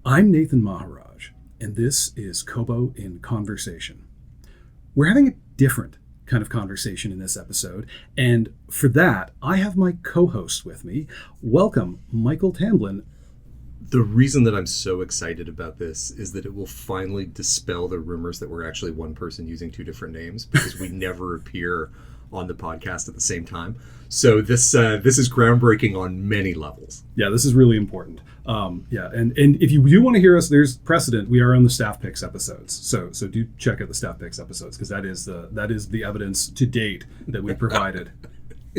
I'm Nathan Maharaj, and this is Kobo in Conversation. We're having a different kind of conversation in this episode, and for that, I have my co-host with me. Welcome, Michael Tamblin. The reason that I'm so excited about this is that it will finally dispel the rumors that we're actually one person using two different names, because we never appear on the podcast at the same time. So this is groundbreaking on many levels. Yeah, this is really important. And if you do want to hear us, there's precedent. We are on the Staff Picks episodes, so do check out the Staff Picks episodes, because that is the evidence to date that we provided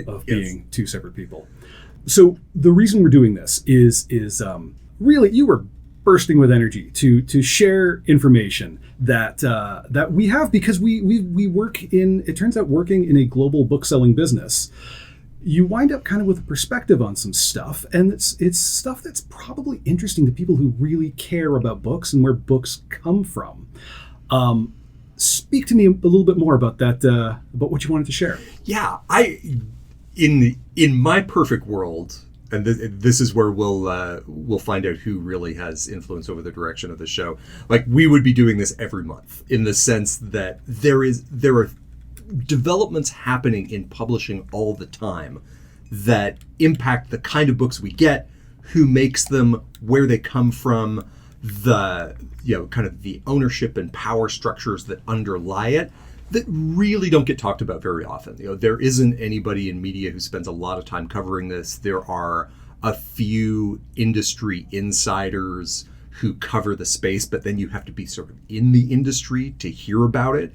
of being two separate people. So the reason we're doing this is really you were bursting with energy to share information that we have, because we work in, it turns out, working in a global bookselling business. You wind up kind of with a perspective on some stuff, and it's stuff that's probably interesting to people who really care about books and where books come from. Speak to me a little bit more about that, about what you wanted to share. Yeah, in my perfect world, and this is where we'll find out who really has influence over the direction of the show. Like, we would be doing this every month, in the sense that there are developments happening in publishing all the time that impact the kind of books we get, who makes them, where they come from, the kind of the ownership and power structures that underlie it, that really don't get talked about very often. There isn't anybody in media who spends a lot of time covering this. There are a few industry insiders who cover the space, but then you have to be sort of in the industry to hear about it.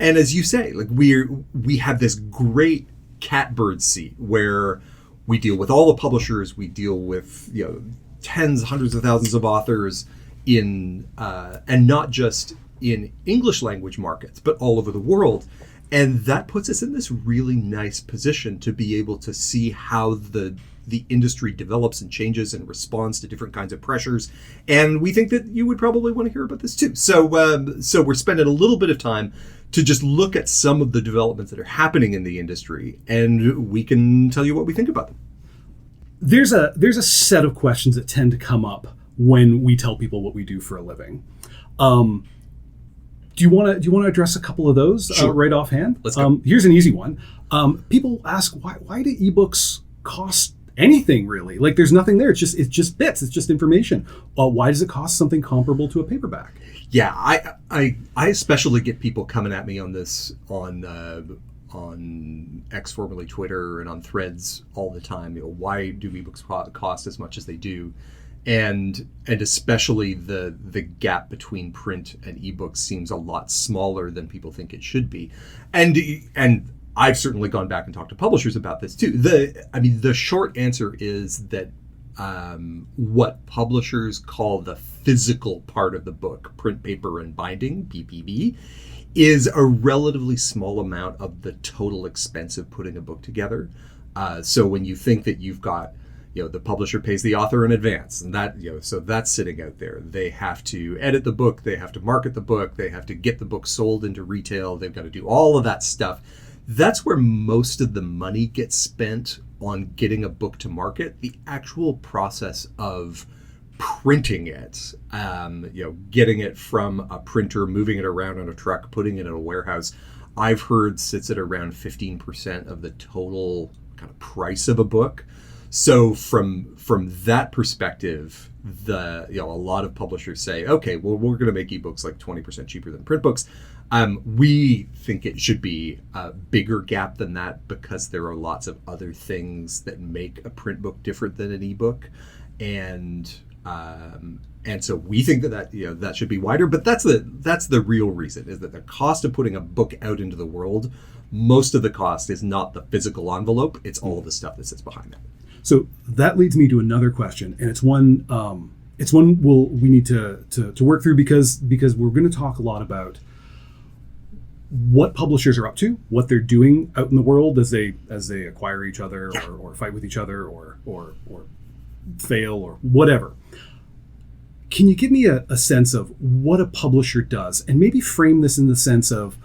And as you say, like, we have this great catbird seat where we deal with all the publishers, we deal with tens, hundreds of thousands of authors in and not just in English language markets, but all over the world. And that puts us in this really nice position to be able to see how the industry develops and changes and responds to different kinds of pressures. And we think that you would probably want to hear about this too. So we're spending a little bit of time to just look at some of the developments that are happening in the industry, and we can tell you what we think about them. There's a set of questions that tend to come up when we tell people what we do for a living. Do you want to address a couple of those? Sure. Right offhand? Let's go. Here's an easy one. People ask, why do ebooks cost anything, really? Like, there's nothing there. It's just bits. It's just information. Why does it cost something comparable to a paperback? Yeah, I especially get people coming at me on this on X, formerly Twitter, and on Threads all the time. Why do ebooks cost as much as they do? And especially the gap between print and ebooks seems a lot smaller than people think it should be. And I've certainly gone back and talked to publishers about this too. The short answer is that what publishers call the physical part of the book, print, paper, and binding, PPB, is a relatively small amount of the total expense of putting a book together. So when you think that you've got, the publisher pays the author in advance, and that, so that's sitting out there. They have to edit the book, they have to market the book, they have to get the book sold into retail, they've got to do all of that stuff. That's where most of the money gets spent on getting a book to market. The actual process of printing it, getting it from a printer, moving it around on a truck, putting it in a warehouse, I've heard sits at around 15% of the total kind of price of a book. So from that perspective, a lot of publishers say, okay, well, we're going to make ebooks like 20% cheaper than print books. We think it should be a bigger gap than that, because there are lots of other things that make a print book different than an ebook, and so we think that should be wider. But that's the real reason, is that the cost of putting a book out into the world, most of the cost is not the physical envelope; it's all of the stuff that sits behind it. So that leads me to another question, and it's one we need to work through, because we're going to talk a lot about what publishers are up to, what they're doing out in the world as they acquire each other, or fight with each other, or fail, or whatever. Can you give me a sense of what a publisher does, and maybe frame this in the sense of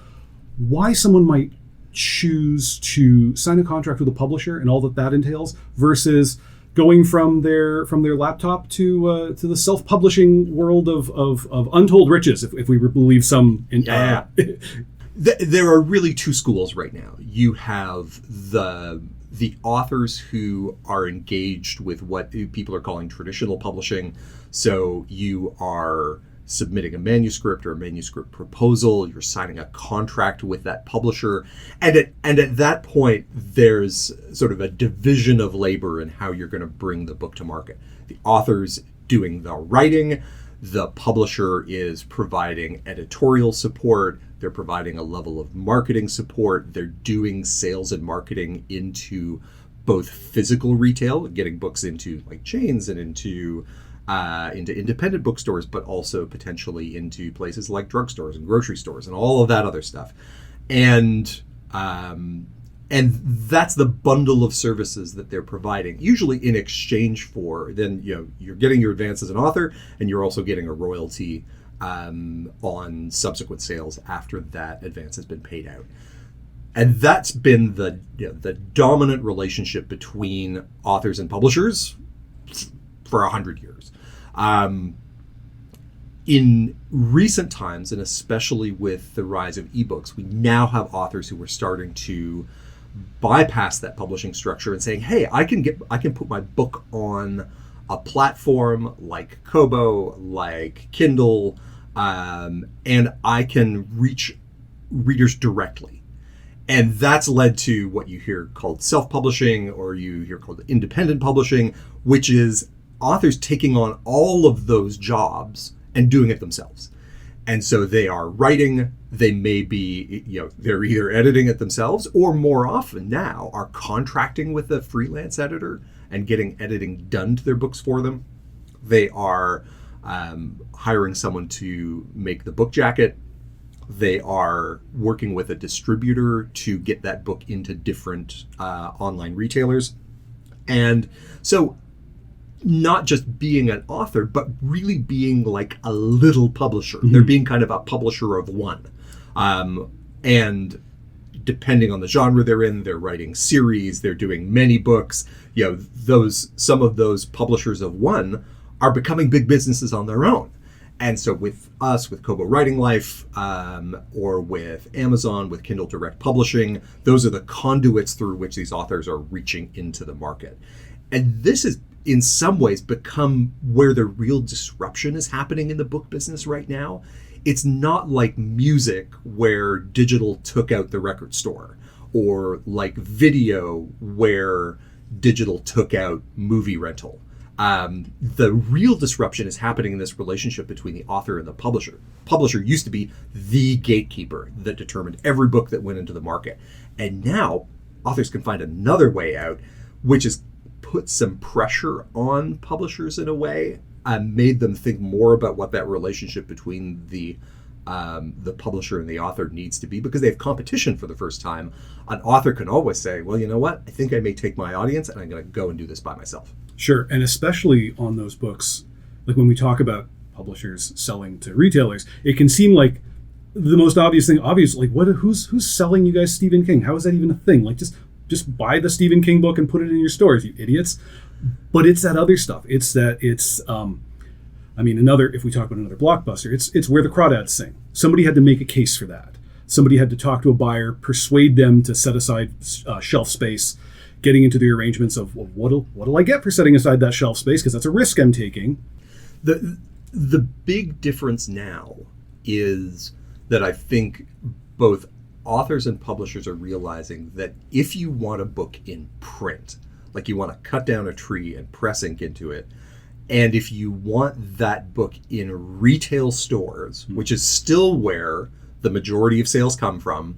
why someone might choose to sign a contract with a publisher and all that entails, versus going from their laptop to the self-publishing world of untold riches, if we believe some. There are really two schools right now. You have the authors who are engaged with what people are calling traditional publishing. So you are submitting a manuscript or a manuscript proposal, you're signing a contract with that publisher, and at that point there's sort of a division of labor in how you're going to bring the book to market. The author's doing the writing, the publisher is providing editorial support, they're providing a level of marketing support, they're doing sales and marketing into both physical retail, getting books into like chains and into independent bookstores, but also potentially into places like drugstores and grocery stores and all of that other stuff. And that's the bundle of services that they're providing, usually in exchange for, then you're getting your advance as an author, and you're also getting a royalty on subsequent sales after that advance has been paid out. And that's been the dominant relationship between authors and publishers for 100 years. In recent times, and especially with the rise of ebooks, we now have authors who are starting to bypass that publishing structure and saying, hey, I can put my book on a platform like Kobo, like Kindle, and I can reach readers directly. And that's led to what you hear called self-publishing, or you hear called independent publishing, which is authors taking on all of those jobs and doing it themselves. And so they are writing, they may be, they're either editing it themselves, or more often now are contracting with a freelance editor and getting editing done to their books for them. They are hiring someone to make the book jacket. They are working with a distributor to get that book into different online retailers. And so not just being an author, but really being like a little publisher. Mm-hmm. They're being kind of a publisher of one. And depending on the genre they're in, they're writing series, they're doing many books. Some of those publishers of one are becoming big businesses on their own. And so with us, with Kobo Writing Life, or with Amazon, with Kindle Direct Publishing, those are the conduits through which these authors are reaching into the market. And this has, in some ways, become where the real disruption is happening in the book business right now. It's not like music, where digital took out the record store, or like video, where digital took out movie rental. The real disruption is happening in this relationship between the author and the publisher. Publisher used to be the gatekeeper that determined every book that went into the market. And now authors can find another way out, which is put some pressure on publishers in a way, and made them think more about what that relationship between the publisher and the author needs to be, because they have competition for the first time. An author can always say, well, you know what? I think I may take my audience and I'm going to go and do this by myself. Sure. And especially on those books, like when we talk about publishers selling to retailers, it can seem like the most obvious thing, like who's selling you guys Stephen King? How is that even a thing? Like just buy the Stephen King book and put it in your stores, you idiots. But it's that other stuff. If we talk about another blockbuster, it's where the crawdads sing. Somebody had to make a case for that. Somebody had to talk to a buyer, persuade them to set aside shelf space, getting into the arrangements of, well, what'll I get for setting aside that shelf space? Because that's a risk I'm taking. The big difference now is that I think both authors and publishers are realizing that if you want a book in print, like you want to cut down a tree and press ink into it, and if you want that book in retail stores, which is still where the majority of sales come from,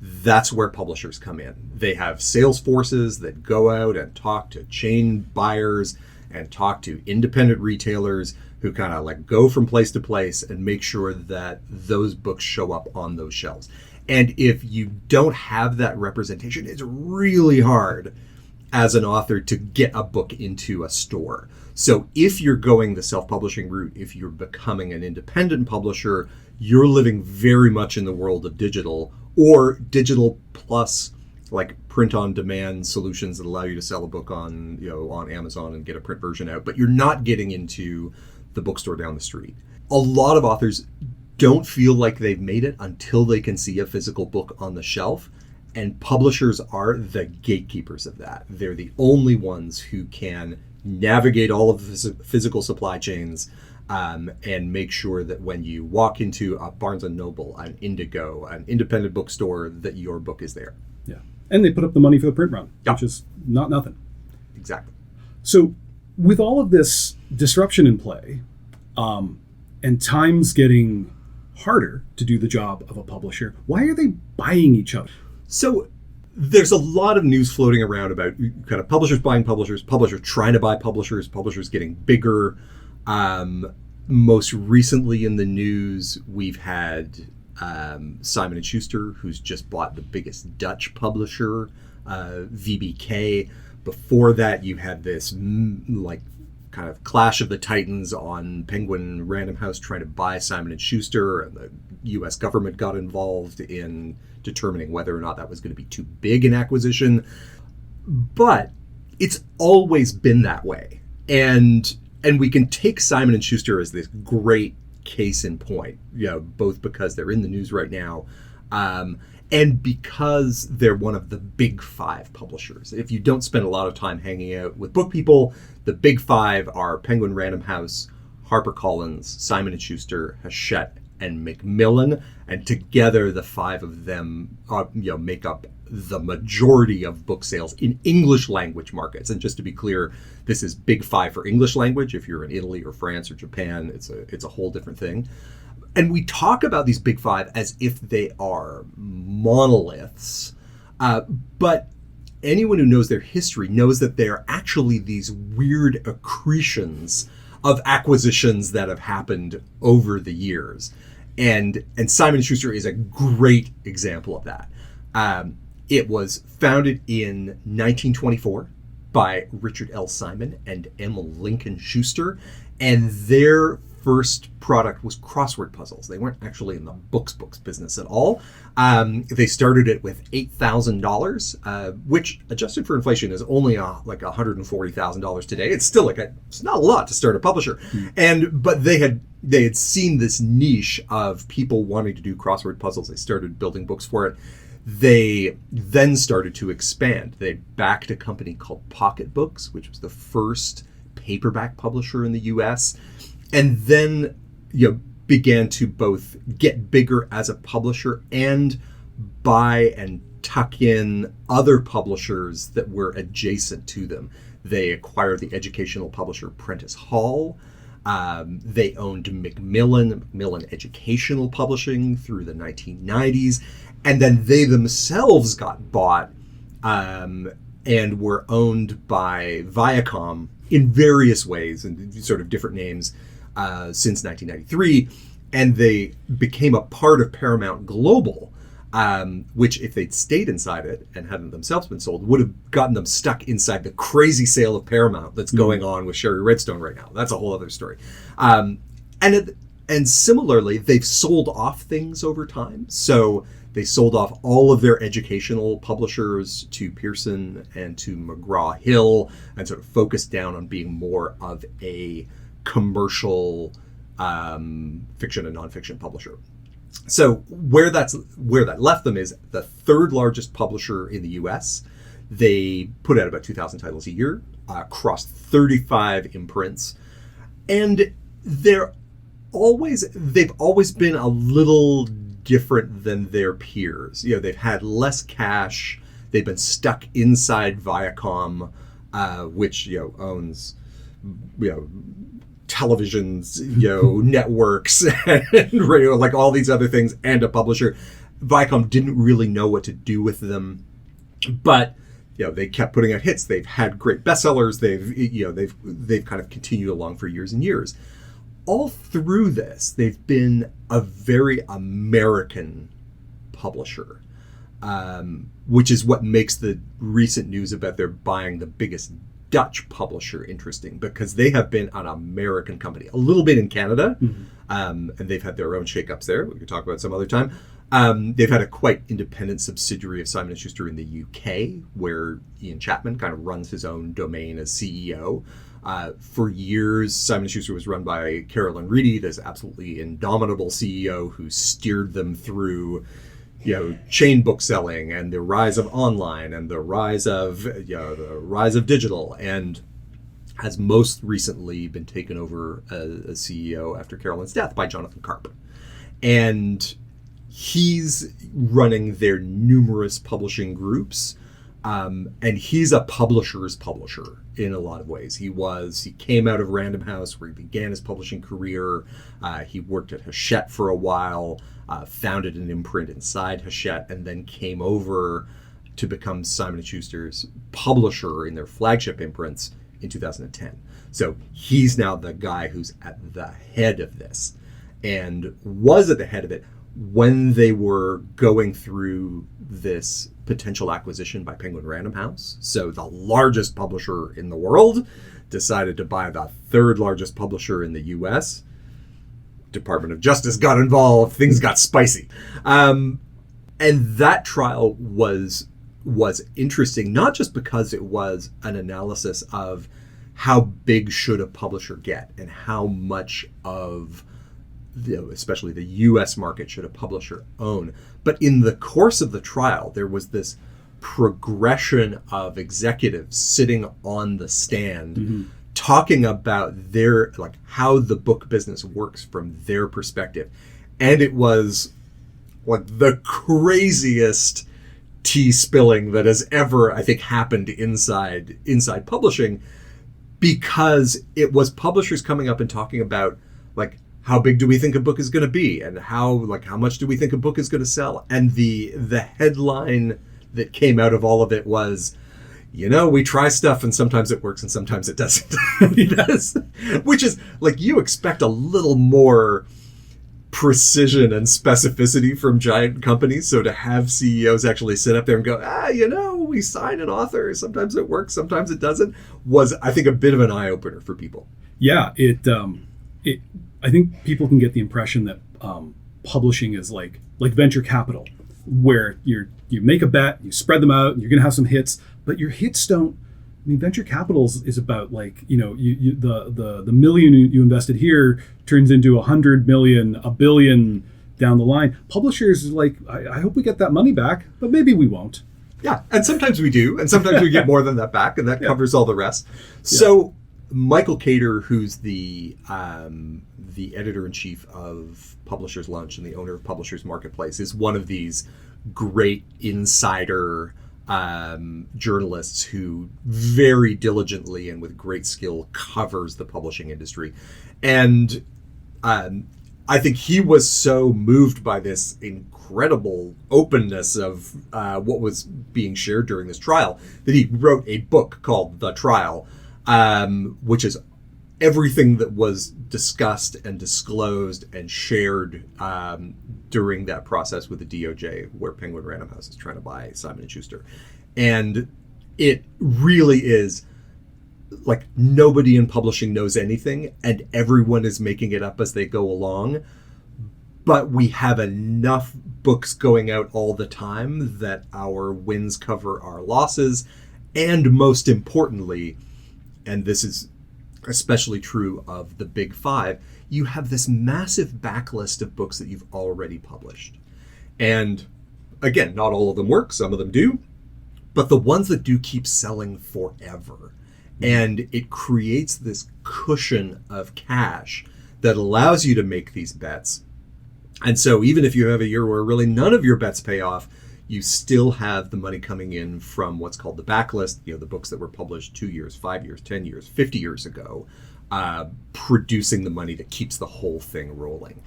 that's where publishers come in. They have sales forces that go out and talk to chain buyers and talk to independent retailers who kind of like go from place to place and make sure that those books show up on those shelves. And if you don't have that representation, it's really hard as an author to get a book into a store. So if you're going the self-publishing route, if you're becoming an independent publisher, you're living very much in the world of digital, or digital plus like print-on-demand solutions that allow you to sell a book on, on Amazon and get a print version out, but you're not getting into the bookstore down the street. A lot of authors don't feel like they've made it until they can see a physical book on the shelf, and publishers are the gatekeepers of that. They're the only ones who can navigate all of the physical supply chains, and make sure that when you walk into a Barnes & Noble, an Indigo, an independent bookstore, that your book is there. Yeah. And they put up the money for the print run, Yep. which is not nothing. Exactly. So with all of this disruption in play, and times getting harder to do the job of a publisher, why are they buying each other? So there's a lot of news floating around about kind of publishers buying publishers, publishers trying to buy publishers, publishers getting bigger. Most recently in the news, we've had Simon & Schuster, who's just bought the biggest Dutch publisher, VBK. Before that, you had this kind of clash of the titans on Penguin Random House trying to buy Simon & Schuster, and the U.S. government got involved in determining whether or not that was going to be too big an acquisition. But it's always been that way. And we can take Simon & Schuster as this great case in point, both because they're in the news right now, and because they're one of the big five publishers. If you don't spend a lot of time hanging out with book people, the big five are Penguin Random House, HarperCollins, Simon & Schuster, Hachette, and Macmillan, and together the five of them make up the majority of book sales in English language markets. And just to be clear, this is big five for English language. If you're in Italy or France or Japan, it's a whole different thing. And we talk about these big five as if they are monoliths, but anyone who knows their history knows that they're actually these weird accretions of acquisitions that have happened over the years. And Simon & Schuster is a great example of that. It was founded in 1924 by Richard L. Simon and M. Lincoln Schuster, and their first product was crossword puzzles. They weren't actually in the books business at all. They started it with $8,000, which adjusted for inflation is only like $140,000 today. It's still it's not a lot to start a publisher. But they had seen this niche of people wanting to do crossword puzzles. They started building books for it. They then started to expand. They backed a company called Pocket Books, which was the first paperback publisher in the U.S., and then began to both get bigger as a publisher and buy and tuck in other publishers that were adjacent to them. They acquired the educational publisher Prentice Hall. They owned Macmillan Educational Publishing through the 1990s. And then they themselves got bought and were owned by Viacom in various ways and sort of different names since 1993. And they became a part of Paramount Global, which if they'd stayed inside it and hadn't themselves been sold, would have gotten them stuck inside the crazy sale of Paramount that's going on with Sherry Redstone right now. That's a whole other story. And similarly, they've sold off things over time. So they sold off all of their educational publishers to Pearson and to McGraw-Hill and sort of focused down on being more of a commercial fiction and nonfiction publisher. So where that left them is the third largest publisher in the U.S. They put out about 2,000 titles a year, across 35 imprints, and they've always been a little different than their peers. They've had less cash. They've been stuck inside Viacom, which owns televisions, networks, and radio, like all these other things, and a publisher. Viacom didn't really know what to do with them, but they kept putting out hits. They've had great bestsellers. They've kind of continued along for years and years. All through this, they've been a very American publisher, which is what makes the recent news about their buying the biggest Dutch publisher interesting, because they have been an American company, a little bit in Canada, and they've had their own shakeups there. We could talk about some other time. They've had a quite independent subsidiary of Simon & Schuster in the UK, where Ian Chapman kind of runs his own domain as CEO. For years, Simon & Schuster was run by Carolyn Reedy, this absolutely indomitable CEO who steered them through, chain bookselling and the rise of online and the rise of digital, and has most recently been taken over as CEO after Carolyn's death by Jonathan Karp. And he's running their numerous publishing groups, and he's a publisher's publisher in a lot of ways. He came out of Random House, where he began his publishing career. He worked at Hachette for a while, founded an imprint inside Hachette, and then came over to become Simon & Schuster's publisher in their flagship imprints in 2010. So he's now the guy who's at the head of this, and was at the head of it when they were going through this potential acquisition by Penguin Random House. So the largest publisher in the world decided to buy the third largest publisher in the US. Department of Justice got involved. Things got spicy. And that trial was interesting, not just because it was an analysis of how big should a publisher get and how much of especially the U.S. market should a publisher own. But in the course of the trial, there was this progression of executives sitting on the stand, talking about how the book business works from their perspective. And it was like the craziest tea spilling that has ever, I think, happened inside publishing, because it was publishers coming up and talking about how big do we think a book is going to be, and how much do we think a book is going to sell? And the headline that came out of all of it was, we try stuff and sometimes it works and sometimes it doesn't. Which is you expect a little more precision and specificity from giant companies. So to have CEOs actually sit up there and go, we sign an author, sometimes it works, sometimes it doesn't, was, I think, a bit of an eye-opener for people. Yeah, I think people can get the impression that publishing is like venture capital, where you make a bet, you spread them out, and you're going to have some hits, but your hits don't. I mean, venture capital is about the million you invested here turns into 100 million, a billion down the line. Publishers is I hope we get that money back, but maybe we won't. Yeah, and sometimes we do, and sometimes we get more than that back, and that covers all the rest. So Michael Cater, who's the editor-in-chief of Publishers Lunch and the owner of Publishers Marketplace, is one of these great insider journalists who very diligently and with great skill covers the publishing industry. And I think he was so moved by this incredible openness of what was being shared during this trial that he wrote a book called The Trial, which is everything that was discussed and disclosed and shared during that process with the DOJ, where Penguin Random House is trying to buy Simon & Schuster. And it really is nobody in publishing knows anything, and everyone is making it up as they go along. But we have enough books going out all the time that our wins cover our losses. And most importantly, and this is especially true of the big five, you have this massive backlist of books that you've already published. And again, not all of them work, some of them do, but the ones that do keep selling forever. And it creates this cushion of cash that allows you to make these bets. And so even if you have a year where really none of your bets pay off, you still have the money coming in from what's called the backlist, the books that were published 2 years, 5 years, 10 years, 50 years ago, producing the money that keeps the whole thing rolling.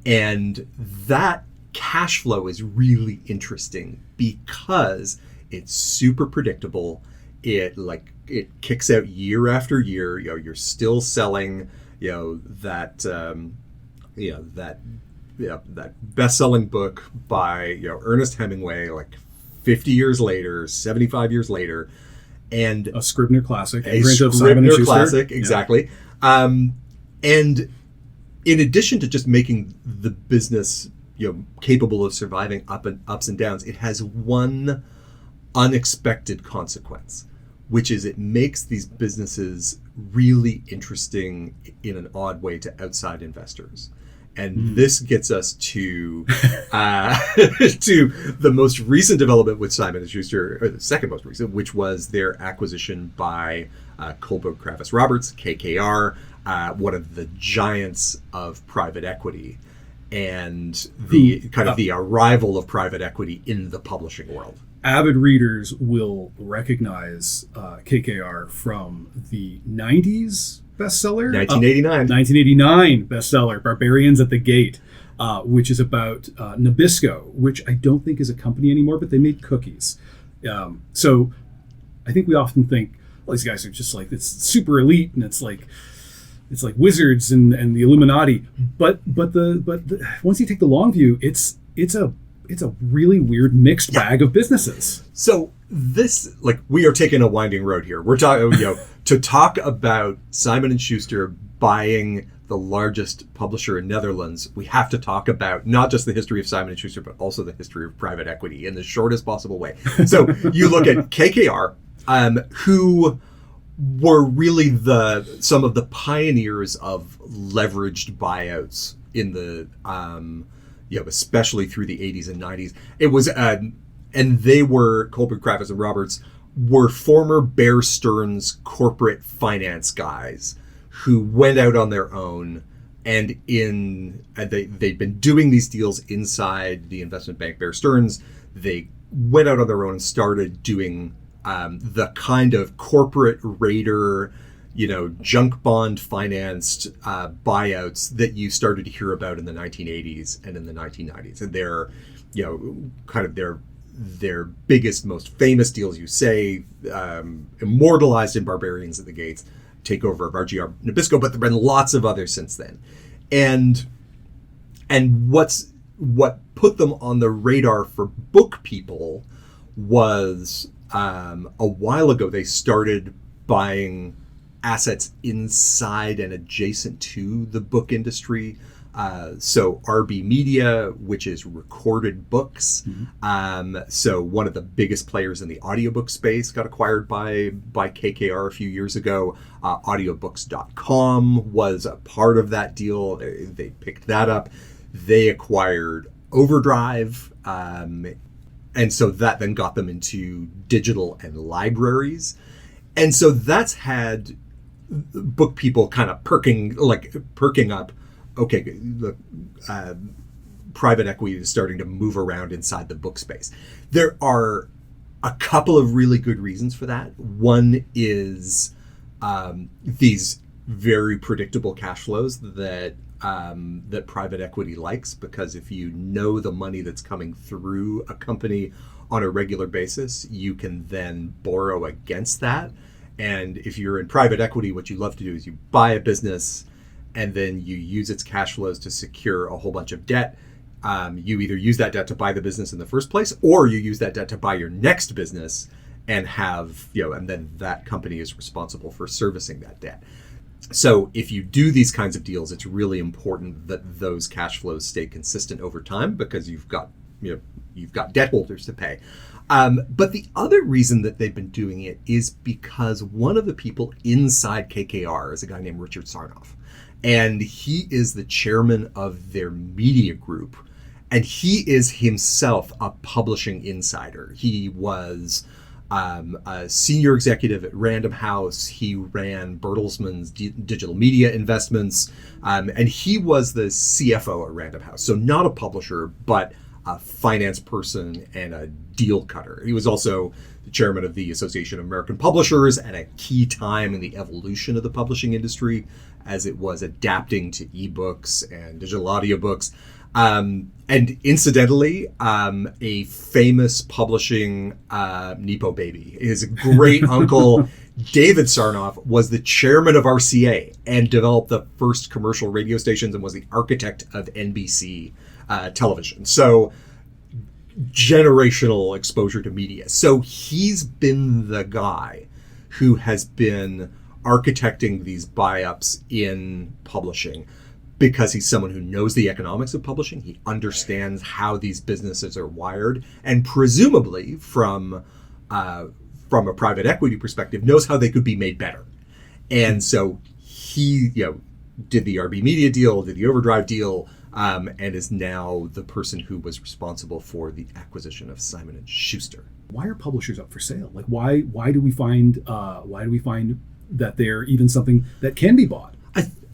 And that cash flow is really interesting because it's super predictable. It kicks out year after year. You're still selling, that best-selling book by Ernest Hemingway 50 years later, 75 years later, and a Scribner classic, a Scribner classic, exactly. And in addition to just making the business capable of surviving ups and downs, it has one unexpected consequence, which is it makes these businesses really interesting in an odd way to outside investors. And this gets us to to the most recent development with Simon & Schuster, or the second most recent, which was their acquisition by Kobo Kravis Roberts, KKR, one of the giants of private equity, and the the arrival of private equity in the publishing world. Avid readers will recognize KKR from the 90s bestseller. 1989 bestseller, Barbarians at the Gate, which is about Nabisco, which I don't think is a company anymore, but they made cookies. So I think we often think, well, these guys are just like, it's super elite, and it's like wizards and the Illuminati. But once you take the long view, it's a really weird mixed bag of businesses. So this, we are taking a winding road here. We're talking, to talk about Simon & Schuster buying the largest publisher in Netherlands, we have to talk about not just the history of Simon & Schuster, but also the history of private equity in the shortest possible way. So you look at KKR, who were really some of the pioneers of leveraged buyouts in the especially through the 80s and 90s. It was, and they were, Kobo Kravis and Roberts were former Bear Stearns corporate finance guys who went out on their own, and they'd been doing these deals inside the investment bank Bear Stearns. They went out on their own and started doing the kind of corporate raider, junk bond financed buyouts that you started to hear about in the 1980s and in the 1990s. And they're, kind of their biggest, most famous deals, immortalized in Barbarians at the Gates, takeover of RGR Nabisco, but there have been lots of others since then. And what put them on the radar for book people was a while ago they started buying assets inside and adjacent to the book industry. So RB Media, which is recorded books. So one of the biggest players in the audiobook space got acquired by KKR a few years ago. Audiobooks.com was a part of that deal. They picked that up. They acquired Overdrive. And so that then got them into digital and libraries. And so that's had book people kind of perking up. Okay, the private equity is starting to move around inside the book space. There are a couple of really good reasons for that. One is these very predictable cash flows that private equity likes, because if you know the money that's coming through a company on a regular basis, you can then borrow against that. And if you're in private equity, what you love to do is you buy a business and then you use its cash flows to secure a whole bunch of debt. You either use that debt to buy the business in the first place, or you use that debt to buy your next business and have, and then that company is responsible for servicing that debt. So if you do these kinds of deals, it's really important that those cash flows stay consistent over time, because you've got debt holders to pay. But the other reason that they've been doing it is because one of the people inside KKR is a guy named Richard Sarnoff. And he is the chairman of their media group. And he is himself a publishing insider. He was a senior executive at Random House. He ran Bertelsmann's digital media investments. And he was the CFO at Random House. So not a publisher, but a finance person and a deal cutter. He was also the chairman of the Association of American Publishers at a key time in the evolution of the publishing industry as it was adapting to ebooks and digital audiobooks. And incidentally, a famous publishing Nepo baby. His great uncle, David Sarnoff, was the chairman of RCA and developed the first commercial radio stations and was the architect of NBC television. So generational exposure to media. So he's been the guy who has been architecting these buy-ups in publishing. because he's someone who knows the economics of publishing. He understands how these businesses are wired, and presumably from a private equity perspective, knows how they could be made better. And so he, did the RB Media deal, did the Overdrive deal, and is now the person who was responsible for the acquisition of Simon and Schuster. Why are publishers up for sale? Like, why do we find that they're even something that can be bought?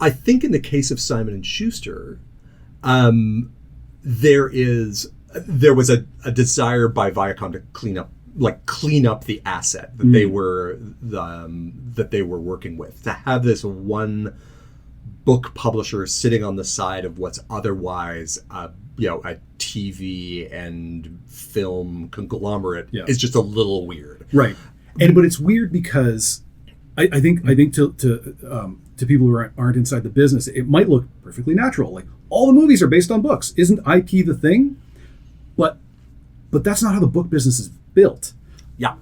I think in the case of Simon and Schuster, there was a desire by Viacom to clean up the asset that they were working with, to have this one book publisher sitting on the side of what's otherwise a TV and film conglomerate is just a little weird, right? But it's weird because I think to people who aren't inside the business, it might look perfectly natural. Like, all the movies are based on books. Isn't IP the thing? But that's not how the book business is built. Yeah,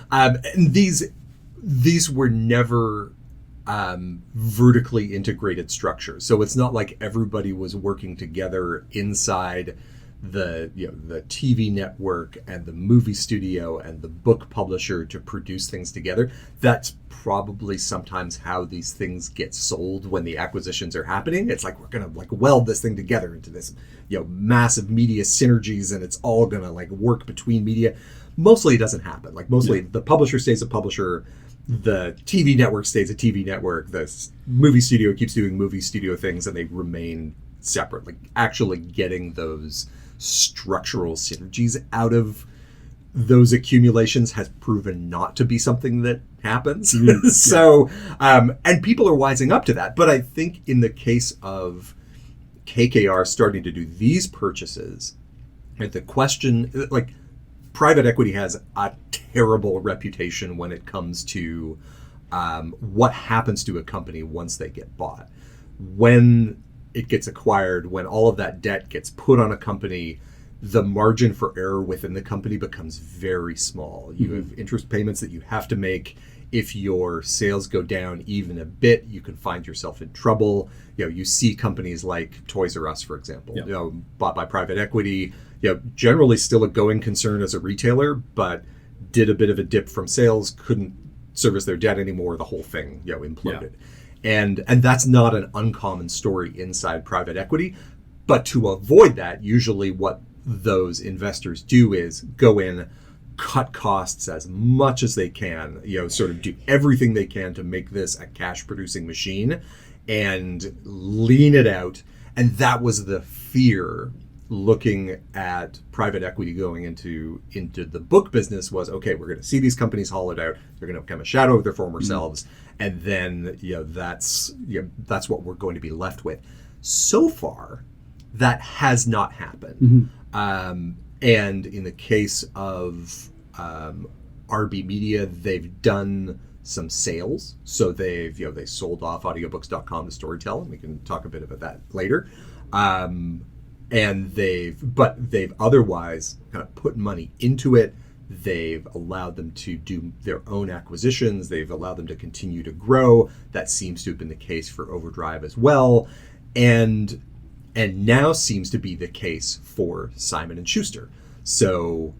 and these were never vertically integrated structures. So it's not like everybody was working together inside the TV network and the movie studio and the book publisher to produce things together. That's probably sometimes how these things get sold when the acquisitions are happening. It's like, we're gonna weld this thing together into this massive media synergies, and it's all gonna work between media. Mostly it doesn't happen. The publisher stays a publisher, the TV network stays a TV network, the movie studio keeps doing movie studio things, and they remain separate. Actually getting those structural synergies out of those accumulations has proven not to be something that happens. So, and people are wising up to that. But I think in the case of KKR starting to do these purchases, and the question, private equity has a terrible reputation when it comes to what happens to a company once they get bought. When it gets acquired, when all of that debt gets put on a company, the margin for error within the company becomes very small. You have interest payments that you have to make. If your sales go down even a bit, you can find yourself in trouble. You see companies like Toys R Us, for example, bought by private equity, generally still a going concern as a retailer, but did a bit of a dip from sales, couldn't service their debt anymore, the whole thing imploded. And that's not an uncommon story inside private equity. But to avoid that, usually what those investors do is go in, cut costs as much as they can, sort of do everything they can to make this a cash producing machine and lean it out. And that was the fear looking at private equity going into the book business was, okay, we're going to see these companies hollowed out. They're going to become a shadow of their former selves. And then, that's what we're going to be left with. So far, that has not happened. And in the case of RB Media, they've done some sales. So they sold off audiobooks.com to Storytel, and we can talk a bit about that later. And they've otherwise kind of put money into it. They've allowed them to do their own acquisitions. They've allowed them to continue to grow. That seems to have been the case for Overdrive as well. And now seems to be the case for Simon & Schuster. So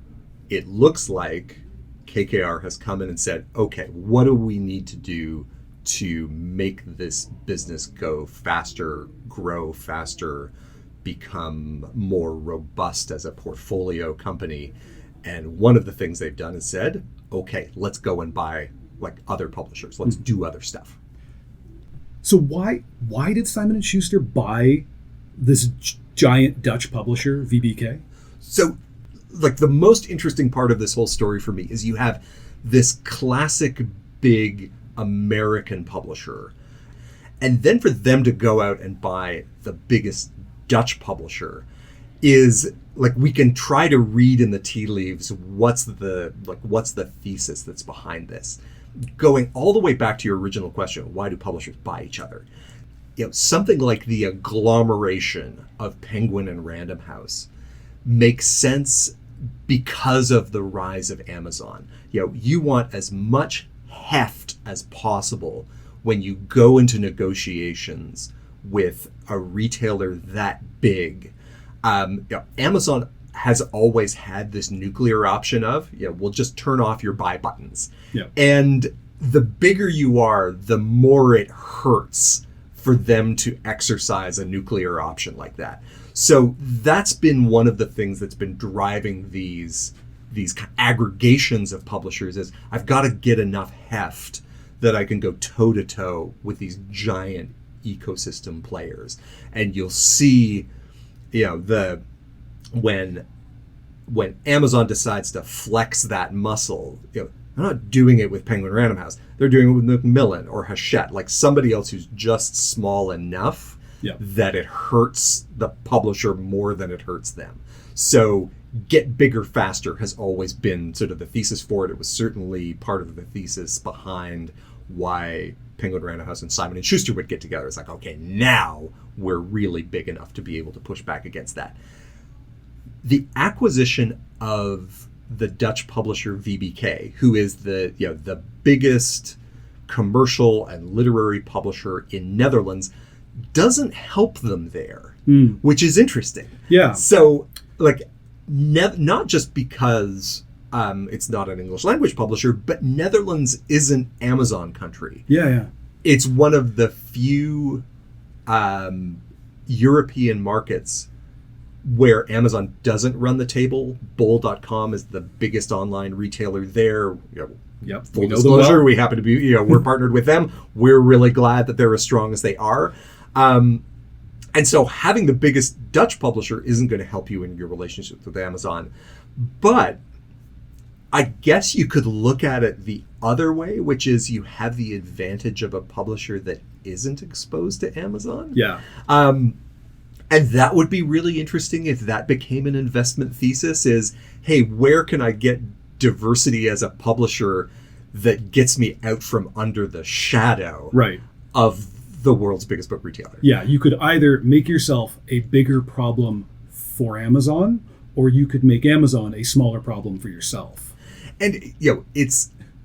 it looks like KKR has come in and said, okay, what do we need to do to make this business go faster, grow faster, become more robust as a portfolio company? And one of the things they've done is said, okay, let's go and buy other publishers. Let's do other stuff. So why did Simon & Schuster buy this giant Dutch publisher, VBK? So the most interesting part of this whole story for me is you have this classic big American publisher, and then for them to go out and buy the biggest Dutch publisher is we can try to read in the tea leaves what's the thesis that's behind this. Going all the way back to your original question, why do publishers buy each other? Something like the agglomeration of Penguin and Random House makes sense because of the rise of Amazon. You want as much heft as possible when you go into negotiations with a retailer that big. Amazon has always had this nuclear option of, we'll just turn off your buy buttons. Yeah. And the bigger you are, the more it hurts for them to exercise a nuclear option like that. So that's been one of the things that's been driving these aggregations of publishers is I've got to get enough heft that I can go toe to toe with these giant ecosystem players. And you'll see, when Amazon decides to flex that muscle, they're not doing it with Penguin Random House. They're doing it with Macmillan or Hachette, like somebody else who's just small enough that it hurts the publisher more than it hurts them. So get bigger faster has always been sort of the thesis for it. It was certainly part of the thesis behind why Penguin Random House and Simon & Schuster would get together. It's like, okay, now we're really big enough to be able to push back against that. The acquisition of the Dutch publisher VBK, who is the biggest commercial and literary publisher in Netherlands, doesn't help them there, which is interesting. Yeah. So, not just because it's not an English language publisher, but Netherlands isn't Amazon country. Yeah. It's one of the few European markets where Amazon doesn't run the table. Bol.com is the biggest online retailer there. Full disclosure, we happen to be, we're partnered with them. We're really glad that they're as strong as they are. And so having the biggest Dutch publisher isn't going to help you in your relationship with Amazon. But I guess you could look at it the other way, which is you have the advantage of a publisher that isn't exposed to Amazon. Yeah. And that would be really interesting if that became an investment thesis is, hey, where can I get diversity as a publisher that gets me out from under the shadow of the world's biggest book retailer? Yeah, you could either make yourself a bigger problem for Amazon, or you could make Amazon a smaller problem for yourself. And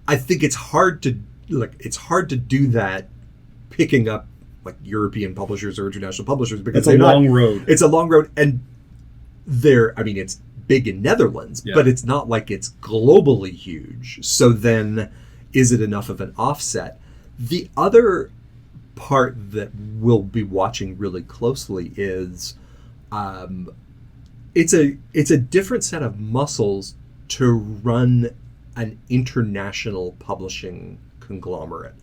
I think it's hard to do that picking up European publishers or international publishers because it's a long road. It's a long road, and it's big in Netherlands, but it's not like it's globally huge. So then, is it enough of an offset? The other part that we'll be watching really closely is it's a different set of muscles to run an international publishing conglomerate,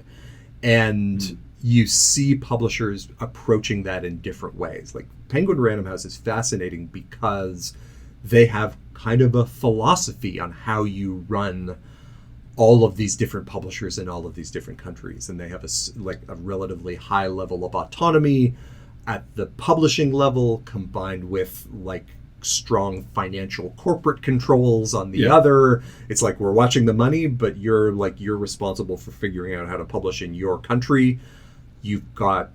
and you see publishers approaching that in different ways. Like Penguin Random House is fascinating because they have kind of a philosophy on how you run all of these different publishers in all of these different countries. And they have a relatively high level of autonomy at the publishing level, combined with strong financial corporate controls on the other. It's like we're watching the money, but you're responsible for figuring out how to publish in your country. You've got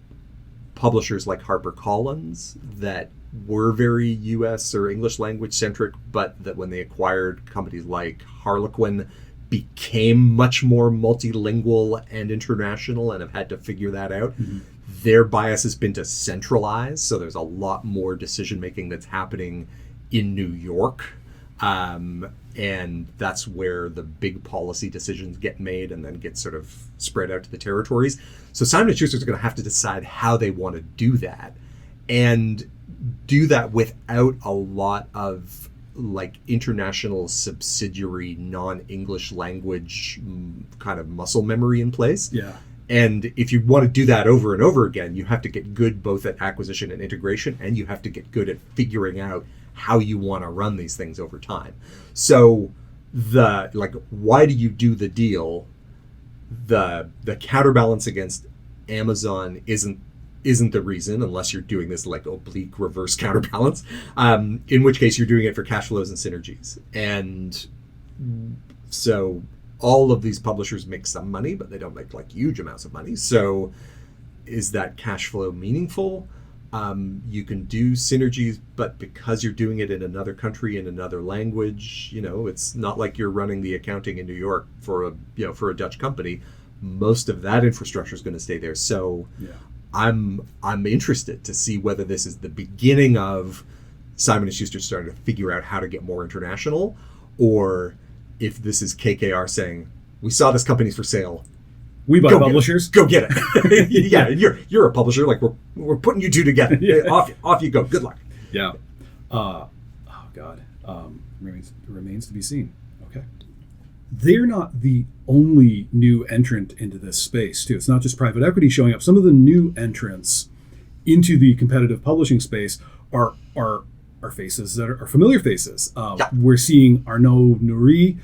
publishers like HarperCollins that were very US or English language centric, but that when they acquired companies like Harlequin became much more multilingual and international and have had to figure that out. Mm-hmm. Their bias has been to centralize, so there's a lot more decision making that's happening in New York. And that's where the big policy decisions get made and then get sort of spread out to the territories. So Simon & Schuster's going to have to decide how they want to do that, and do that without a lot of international subsidiary non-English language kind of muscle memory in place. Yeah. And if you want to do that over and over again, you have to get good both at acquisition and integration, and you have to get good at figuring out how you want to run these things over time. So why do you do the deal? The counterbalance against Amazon isn't the reason, unless you're doing this oblique reverse counterbalance, in which case you're doing it for cash flows and synergies. And so all of these publishers make some money, but they don't make huge amounts of money. So is that cash flow meaningful? You can do synergies, but because you're doing it in another country in another language, it's not like you're running the accounting in New York for a Dutch company. Most of that infrastructure is going to stay there. So I'm interested to see whether this is the beginning of Simon & Schuster starting to figure out how to get more international, or if this is KKR saying, we saw this company's for sale. We buy publishers. Go get it. Yeah, you're a publisher. Like we're putting you two together. Yeah. Off you go. Good luck. Yeah. Oh God. Remains to be seen. Okay. They're not the only new entrant into this space, too. It's not just private equity showing up. Some of the new entrants into the competitive publishing space are faces that are familiar faces. We're seeing Arnaud Nouri,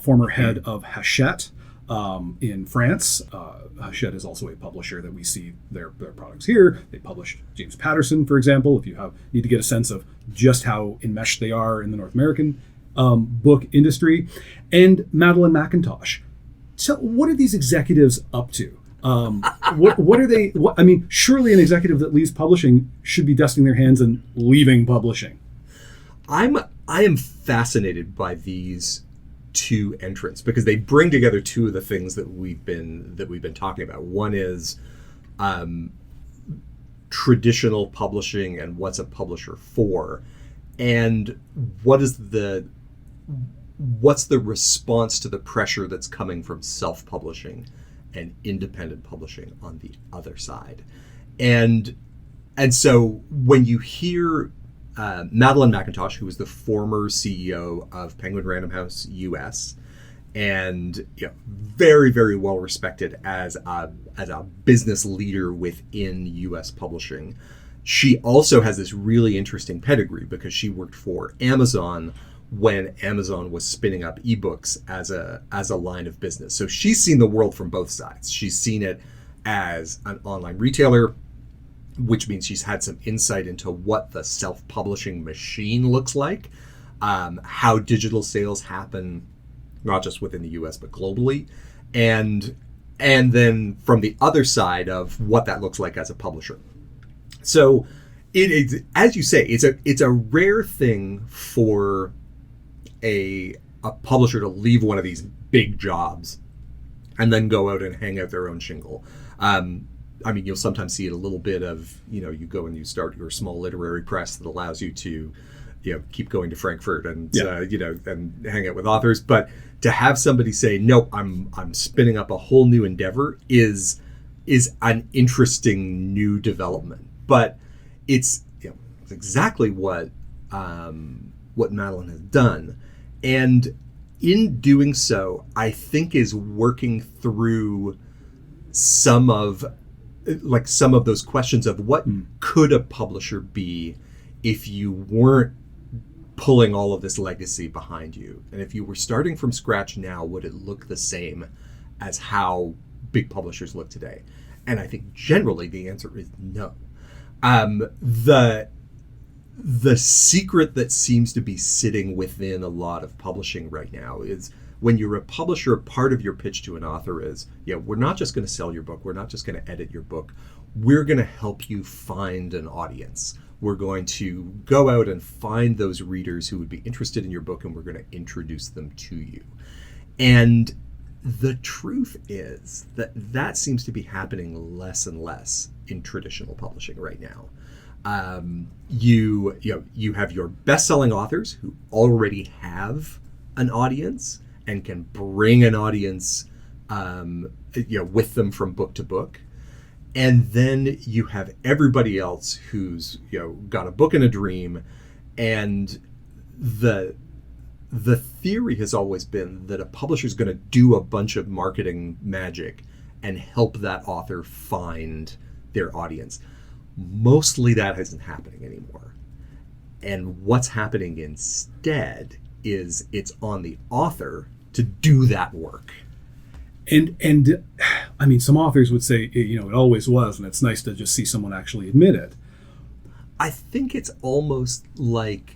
former head of Hachette in France. Hachette is also a publisher that we see their products here. They published James Patterson, for example, if you need to get a sense of just how enmeshed they are in the North American book industry, and Madeline McIntosh. So what are these executives up to? What are they? I mean, surely an executive that leaves publishing should be dusting their hands and leaving publishing. I am fascinated by these two entrants because they bring together two of the things that we've been talking about. One is traditional publishing and what's a publisher for, and what's the response to the pressure that's coming from self-publishing and independent publishing on the other side. And so when you hear Madeline McIntosh, who was the former CEO of Penguin Random House US, and very, very well respected as a business leader within US publishing, she also has this really interesting pedigree because she worked for Amazon when Amazon was spinning up ebooks as a line of business. So she's seen the world from both sides. She's seen it as an online retailer, which means she's had some insight into what the self-publishing machine looks like, how digital sales happen, not just within the US, but globally. And then from the other side of what that looks like as a publisher. So it is, as you say, it's a rare thing for a publisher to leave one of these big jobs and then go out and hang out their own shingle. I mean, you'll sometimes see it a little bit of, you go and you start your small literary press that allows you to, keep going to Frankfurt and, and hang out with authors. But to have somebody say, no, I'm spinning up a whole new endeavor is an interesting new development. But it's exactly what Madeline has done. And in doing so, I think is working through some of those questions of what could a publisher be if you weren't pulling all of this legacy behind you. And if you were starting from scratch now, would it look the same as how big publishers look today? And I think generally the answer is no. The secret that seems to be sitting within a lot of publishing right now is when you're a publisher, part of your pitch to an author is, we're not just going to sell your book. We're not just going to edit your book. We're going to help you find an audience. We're going to go out and find those readers who would be interested in your book, and we're going to introduce them to you. And the truth is that seems to be happening less and less in traditional publishing right now. You have your best-selling authors who already have an audience and can bring an audience with them from book to book, and then you have everybody else who's got a book and a dream. And the theory has always been that a publisher is going to do a bunch of marketing magic and help that author find their audience. Mostly that isn't happening anymore. And what's happening instead is it's on the author to do that work. And I mean, some authors would say, it always was, and it's nice to just see someone actually admit it. I think it's almost like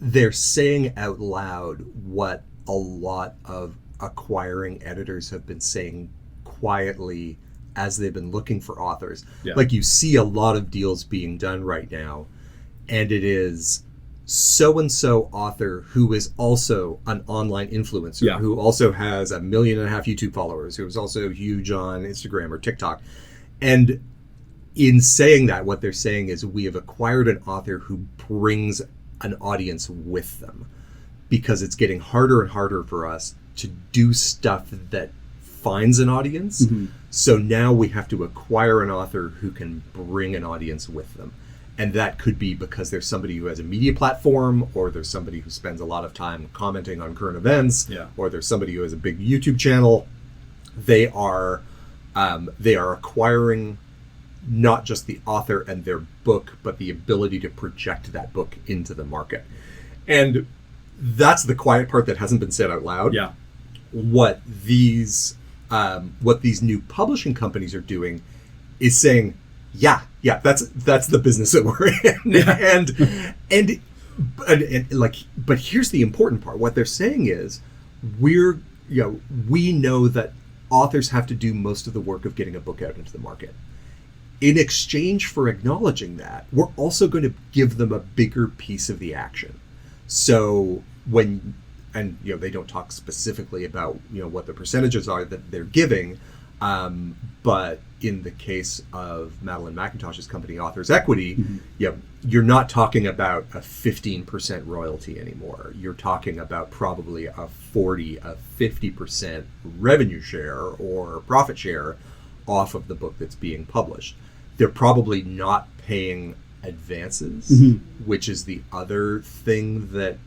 they're saying out loud what a lot of acquiring editors have been saying quietly as they've been looking for authors. Yeah. Like you see a lot of deals being done right now, and it is so-and-so author who is also an online influencer, who also has 1.5 million YouTube followers, who is also huge on Instagram or TikTok. And in saying that, what they're saying is we have acquired an author who brings an audience with them, because it's getting harder and harder for us to do stuff that finds an audience. So now we have to acquire an author who can bring an audience with them. And that could be because there's somebody who has a media platform, or there's somebody who spends a lot of time commenting on current events, or there's somebody who has a big YouTube channel. They are acquiring not just the author and their book, but the ability to project that book into the market. And that's the quiet part that hasn't been said out loud. Yeah. What these new publishing companies are doing is saying, that's the business that we're in. But here's the important part. What they're saying is, we know that authors have to do most of the work of getting a book out into the market. In exchange for acknowledging that, we're also going to give them a bigger piece of the action. So they don't talk specifically about what the percentages are that they're giving, but in the case of Madeline McIntosh's company, Authors Equity, you're not talking about a 15% royalty anymore. You're talking about probably a 50% revenue share or profit share off of the book that's being published. They're probably not paying advances, which is the other thing that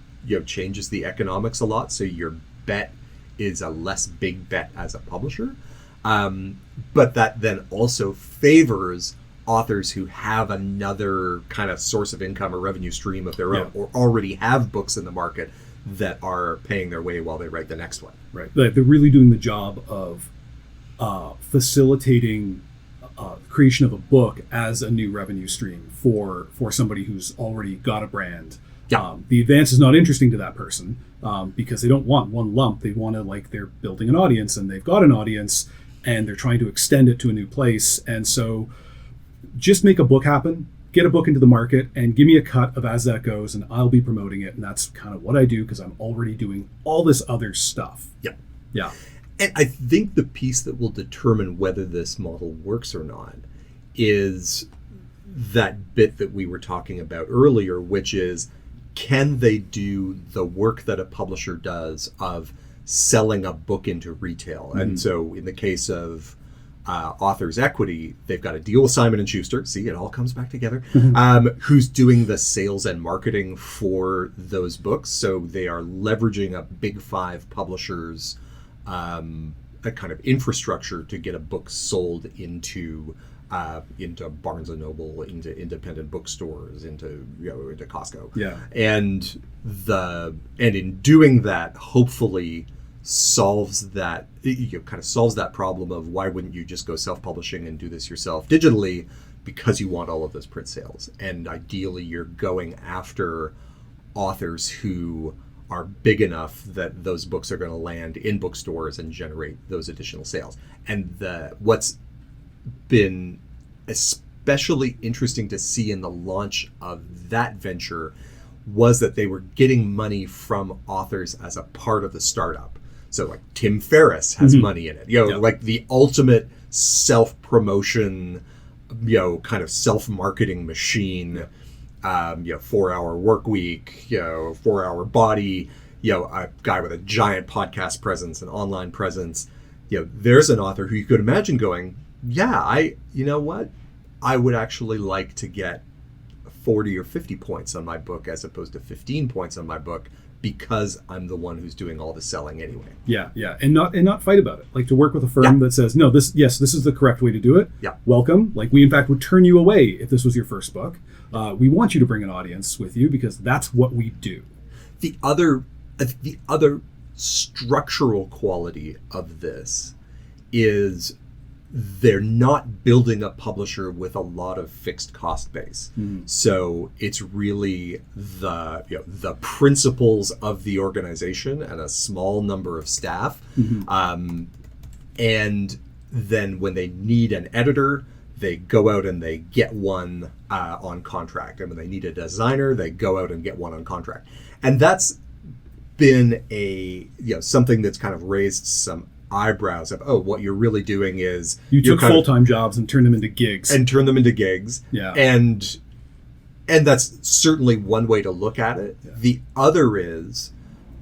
changes the economics a lot. So your bet is a less big bet as a publisher, but that then also favors authors who have another kind of source of income or revenue stream of their own, or already have books in the market that are paying their way while they write the next one. Right. They're really doing the job of facilitating creation of a book as a new revenue stream for somebody who's already got a brand. The advance is not interesting to that person because they don't want one lump. They want to, they're building an audience, and they've got an audience, and they're trying to extend it to a new place. And so just make a book happen, get a book into the market, and give me a cut of as that goes, and I'll be promoting it. And that's kind of what I do, because I'm already doing all this other stuff. Yeah. And I think the piece that will determine whether this model works or not is that bit that we were talking about earlier, which is, can they do the work that a publisher does of selling a book into retail? And so in the case of Authors Equity, they've got a deal with Simon & Schuster. See, it all comes back together. Who's doing the sales and marketing for those books. So they are leveraging a big five publishers' a kind of infrastructure to get a book sold into Barnes and Noble, into independent bookstores, into Costco. And in doing that, hopefully solves that problem of, why wouldn't you just go self-publishing and do this yourself digitally? Because you want all of those print sales, and ideally you're going after authors who are big enough that those books are going to land in bookstores and generate those additional sales. And what's been especially interesting to see in the launch of that venture was that they were getting money from authors as a part of the startup. So Tim Ferriss has money in it, the ultimate self-promotion, kind of self-marketing machine. 4-hour work week, 4-hour body, a guy with a giant podcast presence, an online presence. There's an author who you could imagine going, I would actually like to get 40 or 50 points on my book as opposed to 15 points on my book, because I'm the one who's doing all the selling anyway. And not fight about it. To work with a firm that says, no, this is the correct way to do it. Welcome. We in fact would turn you away if this was your first book. We want you to bring an audience with you, because that's what we do. The other structural quality of this is they're not building a publisher with a lot of fixed cost base. So it's really the principles of the organization and a small number of staff. And then when they need an editor, they go out and they get one on contract. And when they need a designer, they go out and get one on contract. And that's been something that's kind of raised some eyebrows of, oh, what you're really doing is You you're took kind of- full-time jobs and turned them into gigs. and turn them into gigs. Yeah. And that's certainly one way to look at it. Yeah. The other is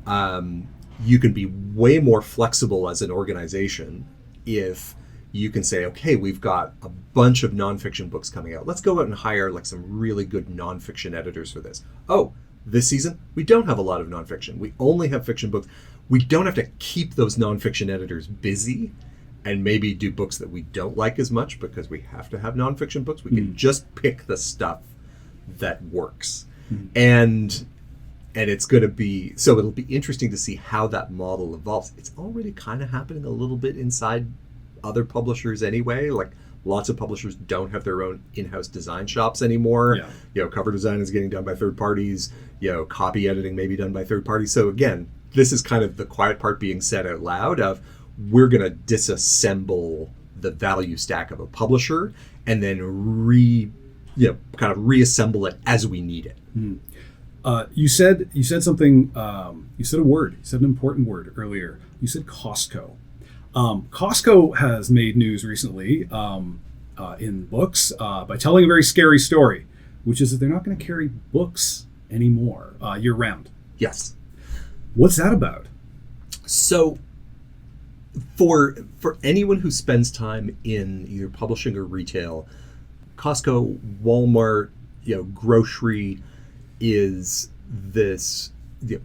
you can be way more flexible as an organization if you can say, okay, we've got a bunch of nonfiction books coming out. Let's go out and hire like some really good nonfiction editors for this. Oh, this season, we don't have a lot of nonfiction. We only have fiction books. We don't have to keep those nonfiction editors busy and maybe do books that we don't like as much because we have to have nonfiction books. We can just pick the stuff that works. And it's going to be, so it'll be interesting to see how that model evolves. It's already kind of happening a little bit inside other publishers anyway. Like lots of publishers don't have their own in-house design shops anymore. Yeah. You know, cover design is getting done by third parties. You know, copy editing may be done by third parties. So again, this is kind of the quiet part being said out loud of we're going to disassemble the value stack of a publisher and then kind of reassemble it as we need it. You said something. You said a word. You said an important word earlier. You said Costco. Costco has made news recently in books by telling a very scary story, which is that they're not going to carry books anymore year round. Yes. What's that about? So for anyone who spends time in either publishing or retail, Costco, Walmart, grocery is this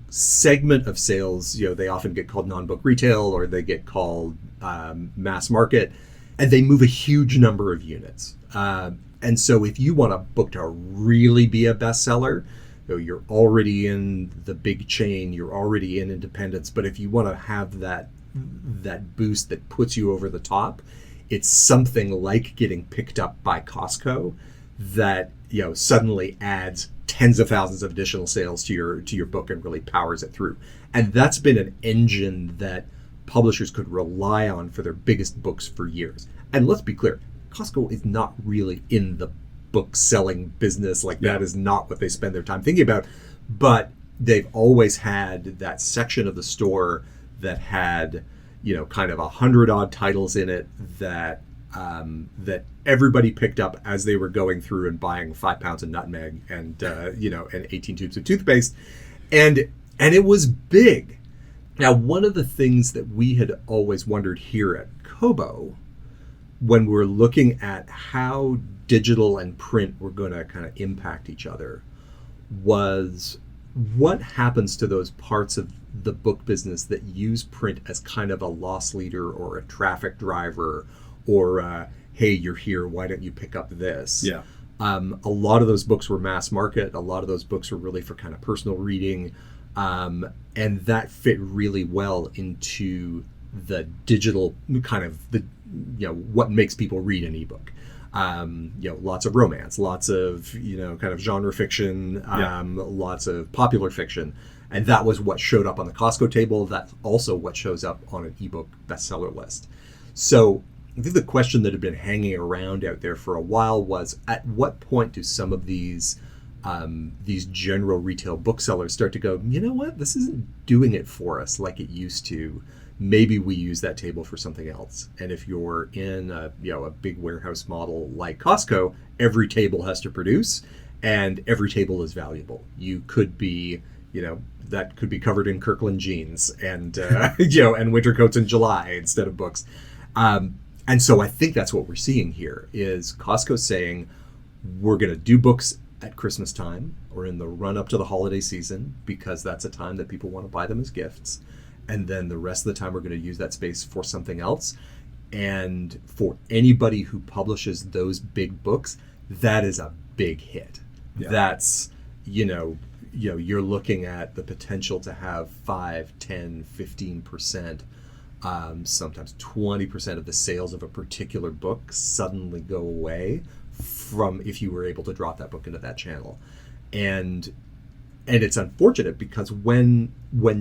segment of sales. They often get called non-book retail or they get called mass market, and they move a huge number of units. And so if you want a book to really be a bestseller, you're already in the big chain, you're already in independence, but if you want to have that boost that puts you over the top, it's something like getting picked up by Costco that suddenly adds tens of thousands of additional sales to your book and really powers it through. And that's been an engine that publishers could rely on for their biggest books for years. And let's be clear, Costco is not really in the book selling business. That is not what they spend their time thinking about. But they've always had that section of the store that had kind of 100 odd titles in it that everybody picked up as they were going through and buying 5 pounds of nutmeg and 18 tubes of toothpaste, and it was big. Now, one of the things that we had always wondered here at Kobo, when we're looking at how digital and print were going to kind of impact each other, was what happens to those parts of the book business that use print as kind of a loss leader or a traffic driver, or hey, you're here, why don't you pick up this? Yeah. A lot of those books were mass market. A lot of those books were really for kind of personal reading. And that fit really well into the digital kind of what makes people read an ebook. Lots of romance, lots of, kind of genre fiction, lots of popular fiction. And that was what showed up on the Costco table. That's also what shows up on an ebook bestseller list. So I think the question that had been hanging around out there for a while was, at what point do some of these general retail booksellers start to go, you know what, this isn't doing it for us like it used to. Maybe we use that table for something else. And if you're in a big warehouse model like Costco, every table has to produce, and every table is valuable. You could be, that could be covered in Kirkland jeans and and winter coats in July instead of books. And so I think that's what we're seeing here is Costco saying, we're going to do books at Christmas time or in the run up to the holiday season, because that's a time that people want to buy them as gifts. And then the rest of the time we're going to use that space for something else. And for anybody who publishes those big books, that is a big hit. Yeah. That's, you're looking at the potential to have 5, 10, 15%, sometimes 20% of the sales of a particular book suddenly go away from if you were able to drop that book into that channel. And it's unfortunate because when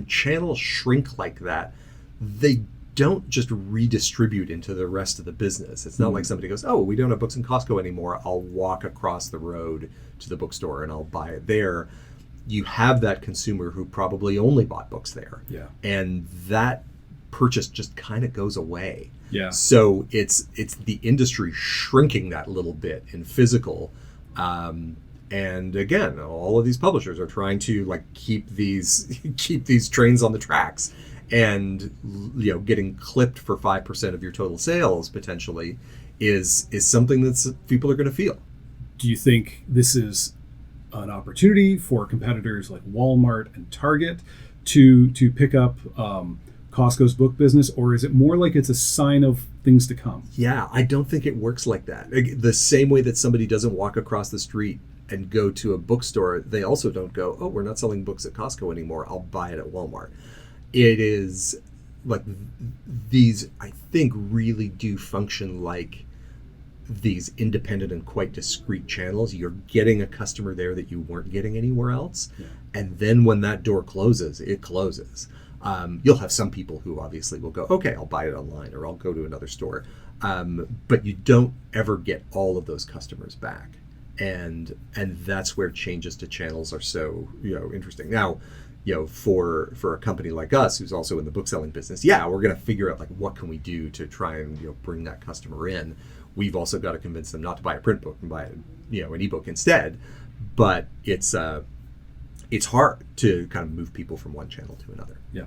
channels shrink like that, they don't just redistribute into the rest of the business. It's not like somebody goes, oh, we don't have books in Costco anymore, I'll walk across the road to the bookstore and I'll buy it there. You have that consumer who probably only bought books there. Yeah. And that purchase just kind of goes away. Yeah. So it's the industry shrinking that little bit in physical. And again, all of these publishers are trying to like keep these trains on the tracks, and getting clipped for 5% of your total sales potentially is something that's people are going to feel. Do you think this is an opportunity for competitors like Walmart and Target to pick up Costco's book business, or is it more like it's a sign of things to come? Yeah, I don't think it works like that. The same way that somebody doesn't walk across the street and go to a bookstore, they also don't go, oh, we're not selling books at Costco anymore, I'll buy it at Walmart. It is like these, I think, really do function like these independent and quite discrete channels. You're getting a customer there that you weren't getting anywhere else. Yeah. And then when that door closes, it closes. You'll have some people who obviously will go, okay, I'll buy it online, or I'll go to another store. But you don't ever get all of those customers back. And that's where changes to channels are so interesting. Now, for a company like us who's also in the bookselling business, we're going to figure out like what can we do to try and bring that customer in. We've also got to convince them not to buy a print book and buy an ebook instead. But it's hard to kind of move people from one channel to another. Yeah.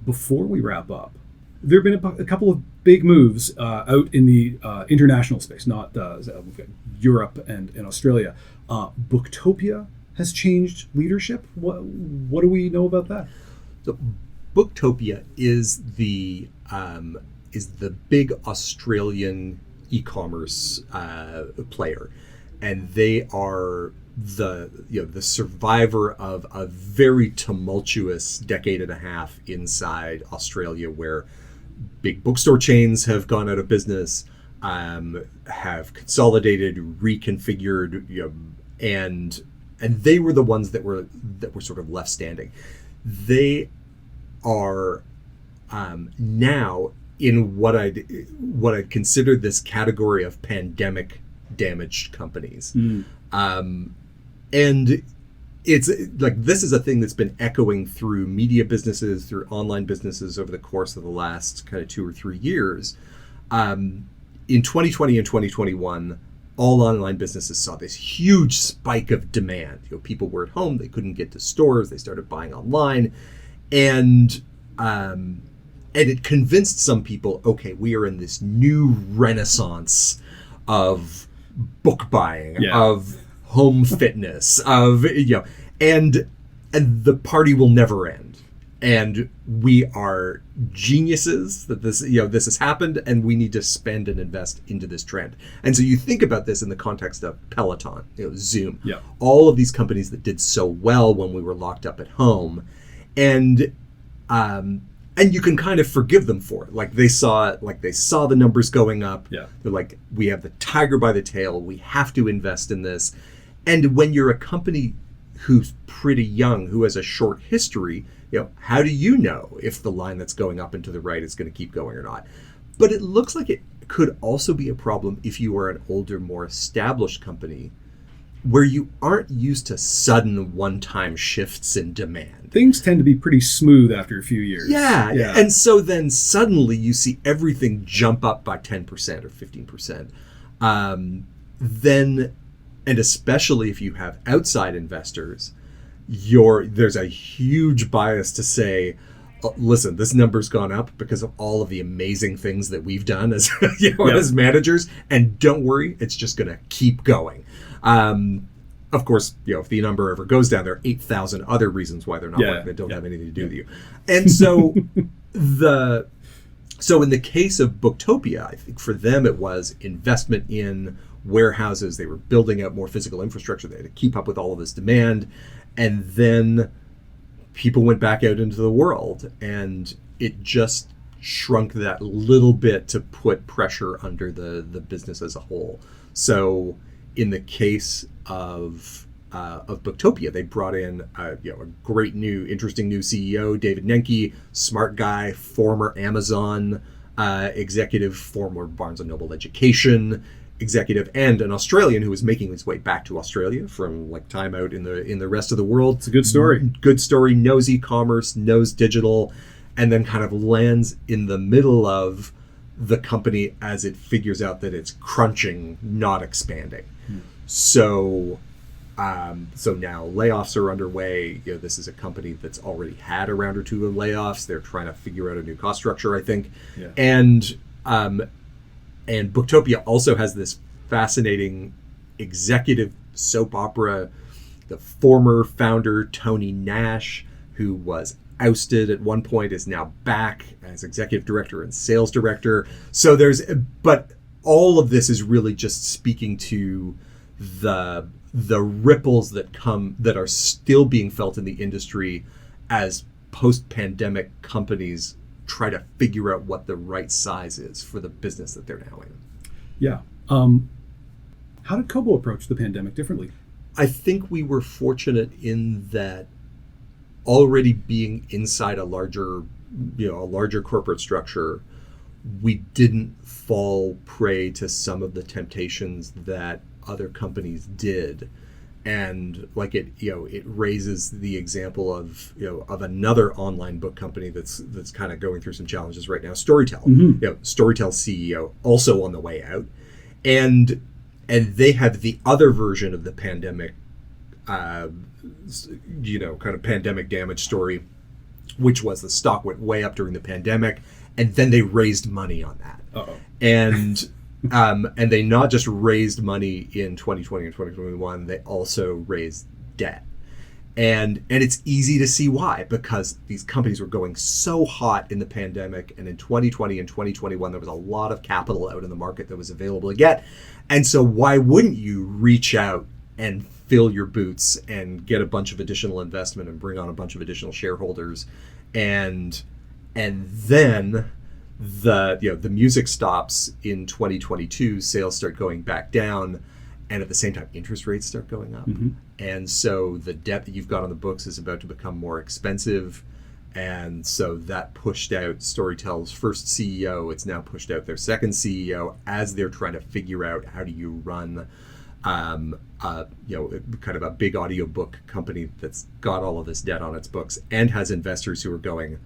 Before we wrap up, there have been a couple of big moves out in the international space, not Europe and Australia. Booktopia has changed leadership. What do we know about that? So, Booktopia is the big Australian e-commerce player, and they are the survivor of a very tumultuous decade and a half inside Australia, where big bookstore chains have gone out of business, have consolidated, reconfigured, and they were the ones that were sort of left standing. They are now in what I'd consider this category of pandemic damaged companies. And it's like, this is a thing that's been echoing through media businesses, through online businesses over the course of the last kind of 2 or 3 years. In 2020 and 2021, all online businesses saw this huge spike of demand. People were at home, they couldn't get to stores, they started buying online, and it convinced some people, okay, we are in this new renaissance of book buying, of home fitness, of and the party will never end. And we are geniuses that this has happened, and we need to spend and invest into this trend. And so you think about this in the context of Peloton, Zoom, all of these companies that did so well when we were locked up at home, and you can kind of forgive them for it. Like they saw the numbers going up. Yeah. They're like, we have the tiger by the tail. We have to invest in this. And when you're a company who's pretty young, who has a short history, how do you know if the line that's going up and to the right is going to keep going or not? But it looks like it could also be a problem if you are an older, more established company where you aren't used to sudden one-time shifts in demand. Things tend to be pretty smooth after a few years. Yeah. And so then suddenly you see everything jump up by 10% or 15%. And especially if you have outside investors, there's a huge bias to say, listen, this number's gone up because of all of the amazing things that we've done as as managers, and don't worry, it's just going to keep going. Of course, if the number ever goes down, there are 8,000 other reasons why they're not working that don't have anything to do with you. And so so in the case of Booktopia, I think for them it was investment in warehouses. They were building out more physical infrastructure. They had to keep up with all of this demand. And then people went back out into the world, and it just shrunk that little bit to put pressure under the business as a whole. So in the case of Booktopia, they brought in a great interesting new CEO, David Nenke, smart guy, former Amazon executive, former Barnes & Noble education executive, and an Australian who was making his way back to Australia from time out in the rest of the world. It's a good story. Good story, knows e-commerce, knows digital, and then kind of lands in the middle of the company as it figures out that it's crunching, not expanding. So now layoffs are underway. This is a company that's already had a round or two of layoffs. They're trying to figure out a new cost structure, I think. Yeah. And Booktopia also has this fascinating executive soap opera. The former founder, Tony Nash, who was ousted at one point, is now back as executive director and sales director. So but all of this is really just speaking to the ripples that are still being felt in the industry as post-pandemic companies try to figure out what the right size is for the business that they're now in. Yeah. How did Kobo approach the pandemic differently? I think we were fortunate in that already being inside a larger corporate structure, we didn't fall prey to some of the temptations that other companies did. And like it raises the example of another online book company that's kind of going through some challenges right now, Storytel. Storytel CEO also on the way out, and they have the other version of the pandemic, kind of pandemic damage story, which was the stock went way up during the pandemic, and then they raised money on that. Uh-oh. And they not just raised money in 2020 and 2021, they also raised debt. And it's easy to see why, because these companies were going so hot in the pandemic, and in 2020 and 2021 there was a lot of capital out in the market that was available to get. And so why wouldn't you reach out and fill your boots and get a bunch of additional investment and bring on a bunch of additional shareholders, and then the music stops in 2022, sales start going back down, and at the same time interest rates start going up. And so the debt that you've got on the books is about to become more expensive, and so that pushed out Storytel's first CEO. It's now pushed out their second CEO as they're trying to figure out how do you run kind of a big audiobook company that's got all of this debt on its books and has investors who are going,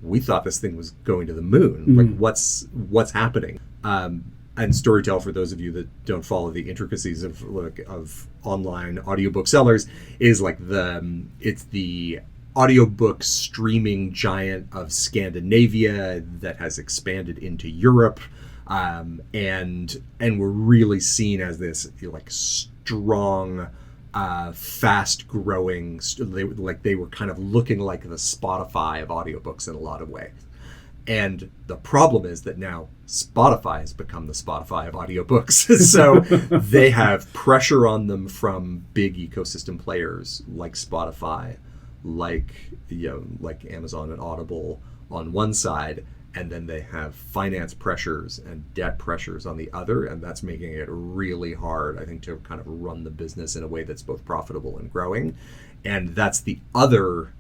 we thought this thing was going to the moon. Like, what's happening? And Storytel, for those of you that don't follow the intricacies of online audiobook sellers, is like it's the audiobook streaming giant of Scandinavia that has expanded into Europe, and we're really seen as this strong, fast growing. They were kind of looking like the Spotify of audiobooks in a lot of ways. And the problem is that now Spotify has become the Spotify of audiobooks. So they have pressure on them from big ecosystem players like Spotify, like Amazon and Audible on one side, and then they have finance pressures and debt pressures on the other, and that's making it really hard, I think, to kind of run the business in a way that's both profitable and growing. And that's the other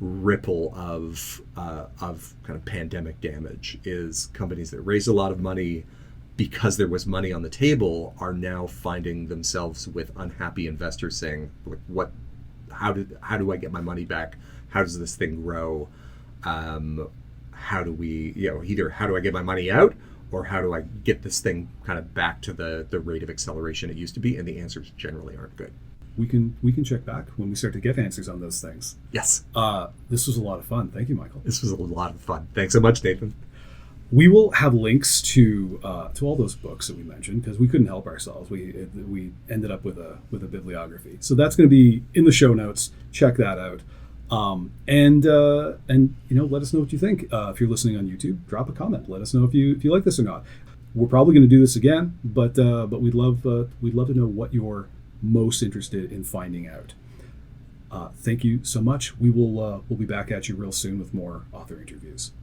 ripple of kind of pandemic damage, is companies that raised a lot of money because there was money on the table are now finding themselves with unhappy investors saying, how do I get my money back? How does this thing grow? How do we, either how do I get my money out, or how do I get this thing kind of back to the rate of acceleration it used to be? And the answers generally aren't good. We can check back when we start to get answers on those things. Yes. This was a lot of fun. Thank you, Michael. This was a lot of fun. Thanks so much, Nathan. We will have links to all those books that we mentioned, because we couldn't help ourselves. We ended up with a bibliography, so that's going to be in the show notes. Check that out, and let us know what you think. If you're listening on YouTube, drop a comment. Let us know if you like this or not. We're probably going to do this again, but we'd love to know what you're most interested in finding out. Thank you so much. We'll be back at you real soon with more author interviews.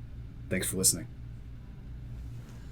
Thanks for listening.